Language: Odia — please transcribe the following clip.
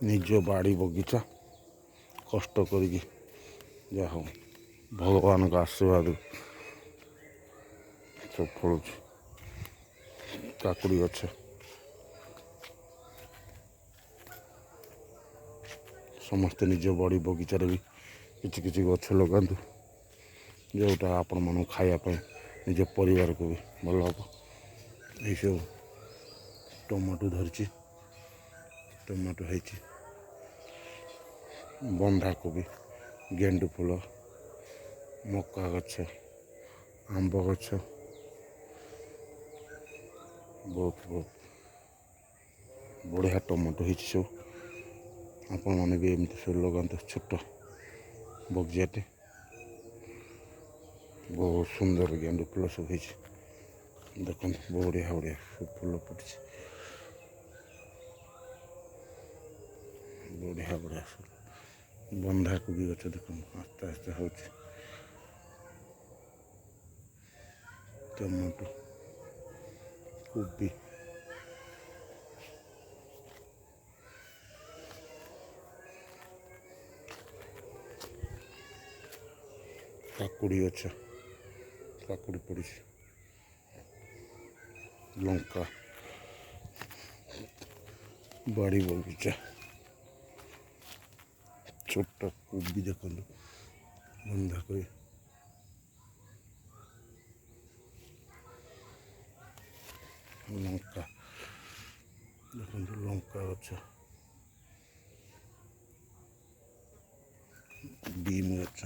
ନିଜ ବାଡ଼ି ବଗିଚା କଷ୍ଟ କରିକି ଯାହା ହଉ ଭଗବାନଙ୍କ ଆଶୀର୍ବାଦ ସବୁ ଫଳୁଛି। କାକୁଡ଼ି ଗଛ ସମସ୍ତେ ନିଜ ବାଡ଼ି ବଗିଚାରେ ବି କିଛି କିଛି ଗଛ ଲଗାନ୍ତୁ, ଯେଉଁଟା ଆପଣମାନଙ୍କୁ ଖାଇବା ପାଇଁ ନିଜ ପରିବାରକୁ ବି ଭଲ ହେବ। ଏଇସବୁ ଟମାଟୋ ଧରିଛି, ଟମାଟୋ ହେଇଛି, ବନ୍ଧାକୋବି, ଗେଣ୍ଡୁ ଫୁଲ, ମକା ଗଛ, ଆମ୍ବ ଗଛ, ବହୁତ ବଢ଼ିଆ ଟମାଟୋ ହେଇଛି ସବୁ। ଆପଣମାନେ ବି ଏମିତି ସବୁ ଲଗାନ୍ତୁ, ଛୋଟ ବଗିଚାଟେ। ବହୁତ ସୁନ୍ଦର ଗେଣ୍ଡୁ ଫୁଲ ସବୁ ହେଇଛି, ଦେଖନ୍ତୁ ବଢ଼ିଆ ବଢ଼ିଆ ସବୁ ଫୁଲ ଫୁଟିଛି, ବଢ଼ିଆ ବଢ଼ିଆ ସବୁ। ବନ୍ଧାକୋବି ଗଛ ଦେଖନ୍ତୁ ଆସ୍ତେ ଆସ୍ତେ ହେଉଛି, ଟମାଟୋ, କୋବି, କାକୁଡ଼ି ଗଛ, କାକୁଡ଼ି ପଡ଼ିଛି, ଲଙ୍କା, ବାଡ଼ି ବଗିଚା, ଛୋଟ କୋବି ଦେଖନ୍ତୁ, ବନ୍ଧାକୋବି, ଲଙ୍କା ଦେଖନ୍ତୁ, ଲଙ୍କା ଗଛ, ବିମ୍ ଗଛ।